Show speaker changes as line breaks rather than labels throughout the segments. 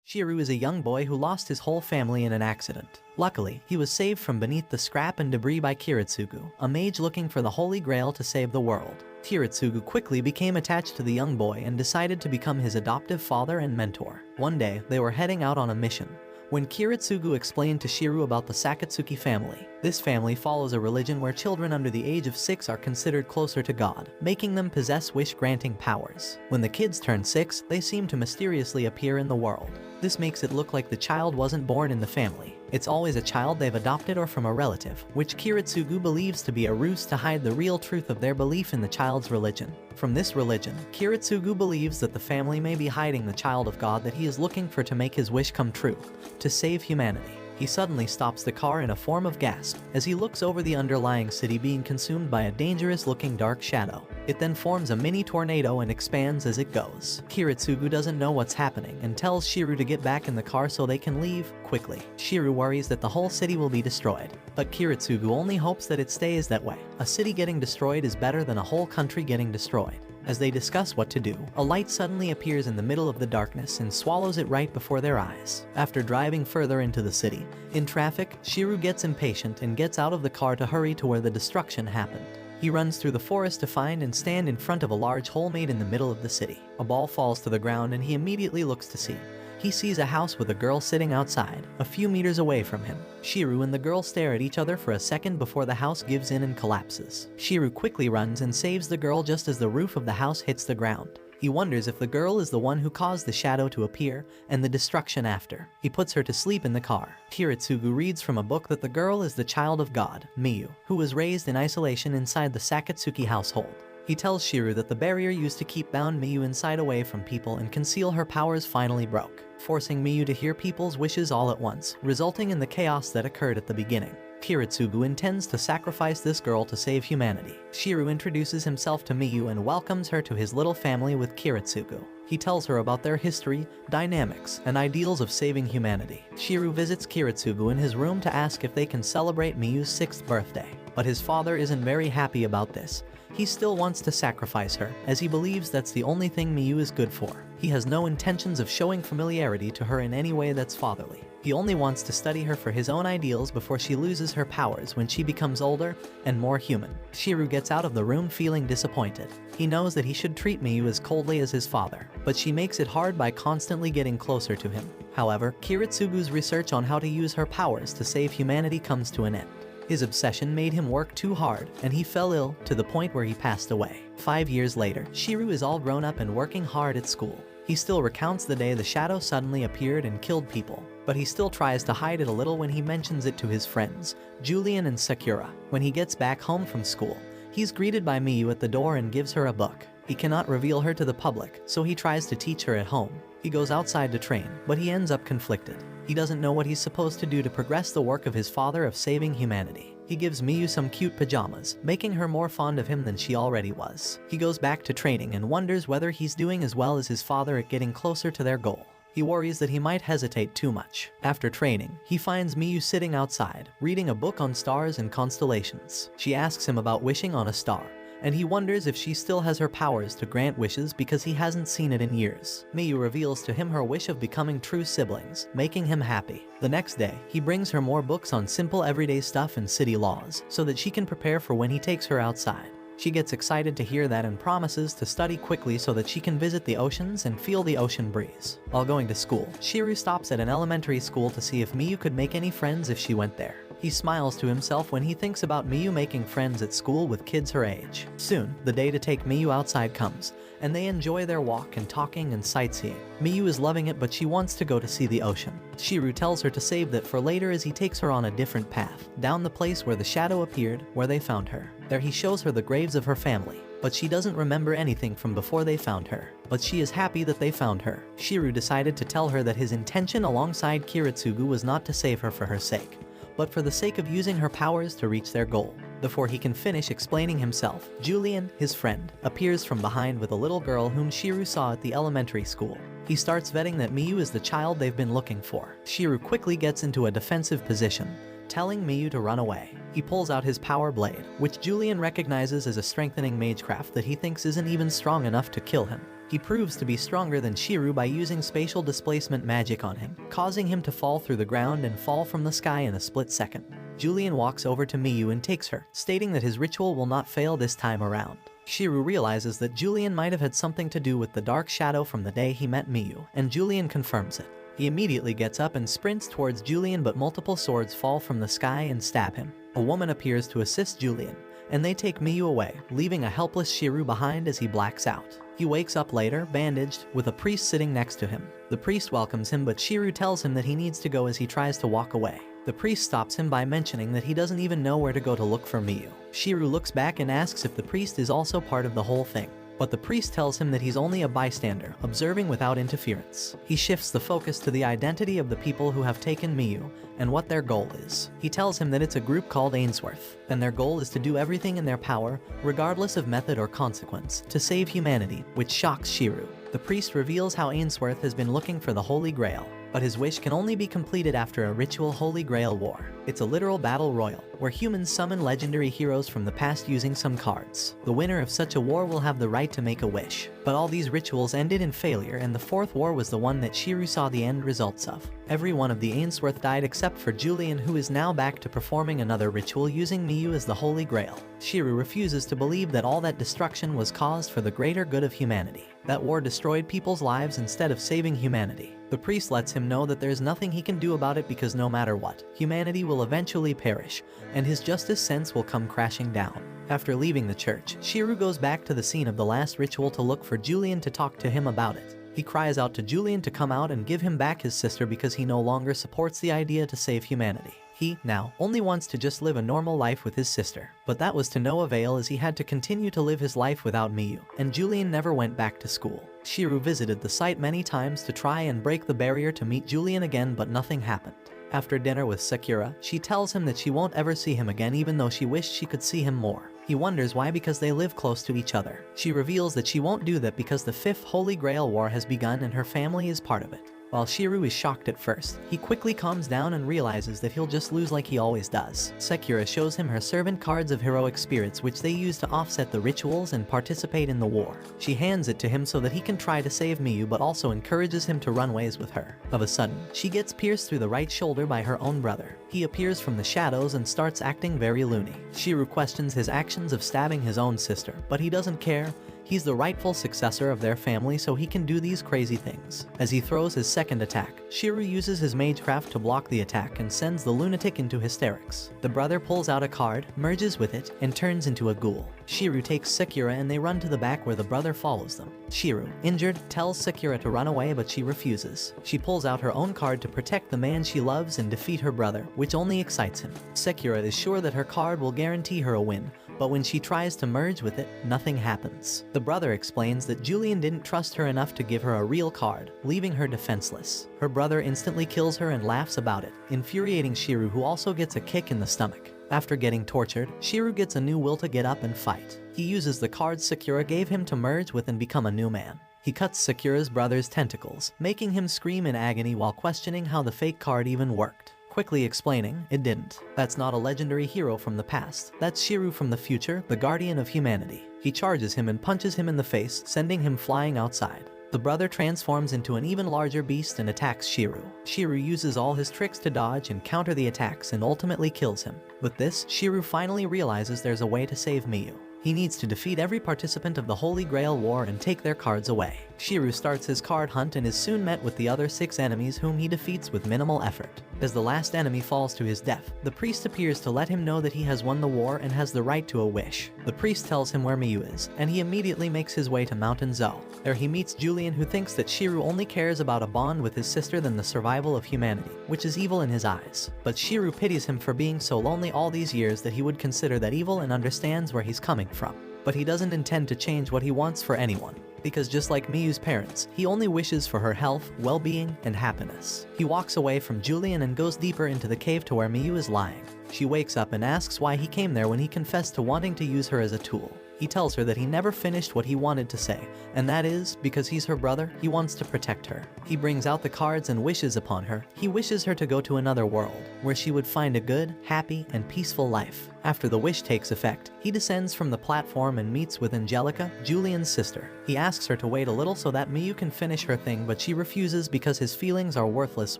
Shiru is a young boy who lost his whole family in an accident. Luckily, he was saved from beneath the scrap and debris by Kiritsugu, a mage looking for the Holy Grail to save the world. Kiritsugu quickly became attached to the young boy and decided to become his adoptive father and mentor. One day, they were heading out on a mission when Kiritsugu explained to Shiru about the Sakatsuki family. This family follows a religion where children under the age of 6 are considered closer to God, making them possess wish-granting powers. When the kids turn 6, they seem to mysteriously appear in the world. This makes it look like the child wasn't born in the family. It's always a child they've adopted or from a relative, which Kiritsugu believes to be a ruse to hide the real truth of their belief in the child's religion. From this religion, Kiritsugu believes that the family may be hiding the child of God that he is looking for to make his wish come true, to save humanity. He suddenly stops the car in a form of gasp as he looks over the underlying city being consumed by a dangerous-looking dark shadow. It then forms a mini tornado and expands as it goes. Kiritsugu doesn't know what's happening and tells Shiru to get back in the car so they can leave quickly. Shiru worries that the whole city will be destroyed, but Kiritsugu only hopes that it stays that way. A city getting destroyed is better than a whole country getting destroyed. As they discuss what to do, a light suddenly appears in the middle of the darkness and swallows it right before their eyes. After driving further into the city, in traffic, Shiru gets impatient and gets out of the car to hurry to where the destruction happened. He runs through the forest to find and stand in front of a large hole made in the middle of the city. A ball falls to the ground and he immediately looks to see. He sees a house with a girl sitting outside, a few meters away from him. Shiru and the girl stare at each other for a second before the house gives in and collapses. Shiru quickly runs and saves the girl just as the roof of the house hits the ground. He wonders if the girl is the one who caused the shadow to appear and the destruction after. He puts her to sleep in the car. Kiritsugu reads from a book that the girl is the child of God, Miyu, who was raised in isolation inside the Sakatsuki household. He tells Shiru that the barrier used to keep bound Miyu inside away from people and conceal her powers finally broke, forcing Miyu to hear people's wishes all at once, resulting in the chaos that occurred at the beginning. Kiritsugu intends to sacrifice this girl to save humanity. Shiru introduces himself to Miyu and welcomes her to his little family with Kiritsugu. He tells her about their history, dynamics, and ideals of saving humanity. Shiru visits Kiritsugu in his room to ask if they can celebrate Miyu's 6th birthday, but his father isn't very happy about this. He still wants to sacrifice her, as he believes that's the only thing Miyu is good for. He has no intentions of showing familiarity to her in any way that's fatherly. He only wants to study her for his own ideals before she loses her powers when she becomes older and more human. Shiru gets out of the room feeling disappointed. He knows that he should treat Miyu as coldly as his father, but she makes it hard by constantly getting closer to him. However, Kiritsugu's research on how to use her powers to save humanity comes to an end. His obsession made him work too hard, and he fell ill to the point where he passed away. 5 years later, Shiru is all grown up and working hard at school. He still recounts the day the shadow suddenly appeared and killed people, but he still tries to hide it a little when he mentions it to his friends, Julian and Sakura. When he gets back home from school, he's greeted by Miyu at the door and gives her a book. He cannot reveal her to the public, so he tries to teach her at home. He goes outside to train, but he ends up conflicted. He doesn't know what he's supposed to do to progress the work of his father of saving humanity. He gives Miyu some cute pajamas, making her more fond of him than she already was. He goes back to training and wonders whether he's doing as well as his father at getting closer to their goal. He worries that he might hesitate too much. After training, he finds Miyu sitting outside, reading a book on stars and constellations. She asks him about wishing on a star, and he wonders if she still has her powers to grant wishes because he hasn't seen it in years. Miyu reveals to him her wish of becoming true siblings, making him happy. The next day, he brings her more books on simple everyday stuff and city laws, so that she can prepare for when he takes her outside. She gets excited to hear that and promises to study quickly so that she can visit the oceans and feel the ocean breeze. While going to school, Shiru stops at an elementary school to see if Miyu could make any friends if she went there. He smiles to himself when he thinks about Miyu making friends at school with kids her age. Soon, the day to take Miyu outside comes, and they enjoy their walk and talking and sightseeing. Miyu is loving it, but she wants to go to see the ocean. Shiru tells her to save that for later as he takes her on a different path, down the place where the shadow appeared, where they found her. There he shows her the graves of her family, but she doesn't remember anything from before they found her. But she is happy that they found her. Shiru decided to tell her that his intention alongside Kiritsugu was not to save her for her sake, but for the sake of using her powers to reach their goal. Before he can finish explaining himself, Julian, his friend, appears from behind with a little girl whom Shiru saw at the elementary school. He starts vetting that Miyu is the child they've been looking for. Shiru quickly gets into a defensive position, telling Miyu to run away. He pulls out his power blade, which Julian recognizes as a strengthening magecraft that he thinks isn't even strong enough to kill him. He proves to be stronger than Shiru by using spatial displacement magic on him, causing him to fall through the ground and fall from the sky in a split second. Julian walks over to Miyu and takes her, stating that his ritual will not fail this time around. Shiru realizes that Julian might have had something to do with the dark shadow from the day he met Miyu, and Julian confirms it. He immediately gets up and sprints towards Julian, but multiple swords fall from the sky and stab him. A woman appears to assist Julian, and they take Miyu away, leaving a helpless Shiru behind as he blacks out. He wakes up later, bandaged, with a priest sitting next to him. The priest welcomes him, but Shiru tells him that he needs to go as he tries to walk away. The priest stops him by mentioning that he doesn't even know where to go to look for Miyu. Shiru looks back and asks if the priest is also part of the whole thing. But the priest tells him that he's only a bystander, observing without interference. He shifts the focus to the identity of the people who have taken Miyu, and what their goal is. He tells him that it's a group called Ainsworth, and their goal is to do everything in their power, regardless of method or consequence, to save humanity, which shocks Shiru. The priest reveals how Ainsworth has been looking for the Holy Grail, but his wish can only be completed after a ritual Holy Grail war. It's a literal battle royal, where humans summon legendary heroes from the past using some cards. The winner of such a war will have the right to make a wish. But all these rituals ended in failure, and the fourth war was the one that Shiru saw the end results of. Every one of the Ainsworth died except for Julian, who is now back to performing another ritual using Miyu as the Holy Grail. Shiru refuses to believe that all that destruction was caused for the greater good of humanity. That war destroyed people's lives instead of saving humanity. The priest lets him know that there's nothing he can do about it because no matter what, humanity will eventually perish, and his justice sense will come crashing down. After leaving the church, Shiru goes back to the scene of the last ritual to look for Julian to talk to him about it. He cries out to Julian to come out and give him back his sister because he no longer supports the idea to save humanity. He, now, only wants to just live a normal life with his sister. But that was to no avail, as he had to continue to live his life without Miyu, and Julian never went back to school. Shiru visited the site many times to try and break the barrier to meet Julian again, but nothing happened. After dinner with Sakura, she tells him that she won't ever see him again, even though she wished she could see him more. He wonders why, because they live close to each other. She reveals that she won't do that because the 5th Holy Grail War has begun and her family is part of it. While Shiru is shocked at first, he quickly calms down and realizes that he'll just lose like he always does. Sakura shows him her servant cards of heroic spirits, which they use to offset the rituals and participate in the war. She hands it to him so that he can try to save Miyu, but also encourages him to run ways with her. Of a sudden, she gets pierced through the right shoulder by her own brother. He appears from the shadows and starts acting very loony. Shiru questions his actions of stabbing his own sister, but he doesn't care. He's the rightful successor of their family, so he can do these crazy things. As he throws his second attack, Shiru uses his magecraft to block the attack and sends the lunatic into hysterics. The brother pulls out a card, merges with it, and turns into a ghoul. Shiru takes Sakura and they run to the back where the brother follows them. Shiru, injured, tells Sakura to run away, but she refuses. She pulls out her own card to protect the man she loves and defeat her brother, which only excites him. Sakura is sure that her card will guarantee her a win, but when she tries to merge with it, nothing happens. The brother explains that Julian didn't trust her enough to give her a real card, leaving her defenseless. Her brother instantly kills her and laughs about it, infuriating Shiru, who also gets a kick in the stomach. After getting tortured, Shiru gets a new will to get up and fight. He uses the cards Sakura gave him to merge with and become a new man. He cuts Sakura's brother's tentacles, making him scream in agony while questioning how the fake card even worked. Quickly explaining, it didn't. That's not a legendary hero from the past. That's Shiru from the future, the guardian of humanity. He charges him and punches him in the face, sending him flying outside. The brother transforms into an even larger beast and attacks Shiru. Shiru uses all his tricks to dodge and counter the attacks and ultimately kills him. With this, Shiru finally realizes there's a way to save Miyu. He needs to defeat every participant of the Holy Grail War and take their cards away. Shiru starts his card hunt and is soon met with the other 6 enemies, whom he defeats with minimal effort. As the last enemy falls to his death, the priest appears to let him know that he has won the war and has the right to a wish. The priest tells him where Miyu is, and he immediately makes his way to Mountain Zou. There he meets Julian, who thinks that Shiru only cares about a bond with his sister than the survival of humanity, which is evil in his eyes. But Shiru pities him for being so lonely all these years that he would consider that evil and understands where he's coming from. But he doesn't intend to change what he wants for anyone, because just like Miyu's parents, he only wishes for her health, well-being, and happiness. He walks away from Julian and goes deeper into the cave to where Miyu is lying. She wakes up and asks why he came there when he confessed to wanting to use her as a tool. He tells her that he never finished what he wanted to say, and that is, because he's her brother, he wants to protect her. He brings out the cards and wishes upon her. He wishes her to go to another world, where she would find a good, happy, and peaceful life. After the wish takes effect, he descends from the platform and meets with Angelica, Julian's sister. He asks her to wait a little so that Miyu can finish her thing, but she refuses because his feelings are worthless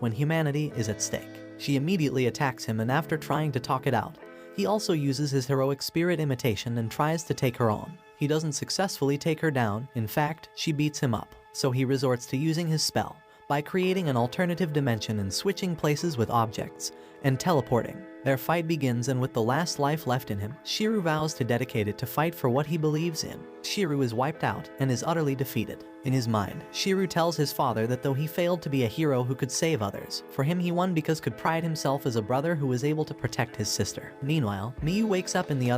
when humanity is at stake. She immediately attacks him, and after trying to talk it out, he also uses his heroic spirit imitation and tries to take her on. He doesn't successfully take her down. In fact, she beats him up. So he resorts to using his spell by creating an alternative dimension and switching places with objects and teleporting. Their fight begins, and with the last life left in him, Shiru vows to dedicate it to fight for what he believes in. Shiru is wiped out and is utterly defeated. In his mind, Shiru tells his father that though he failed to be a hero who could save others, for him he won because could pride himself as a brother who was able to protect his sister. Meanwhile, Miyu wakes up in the other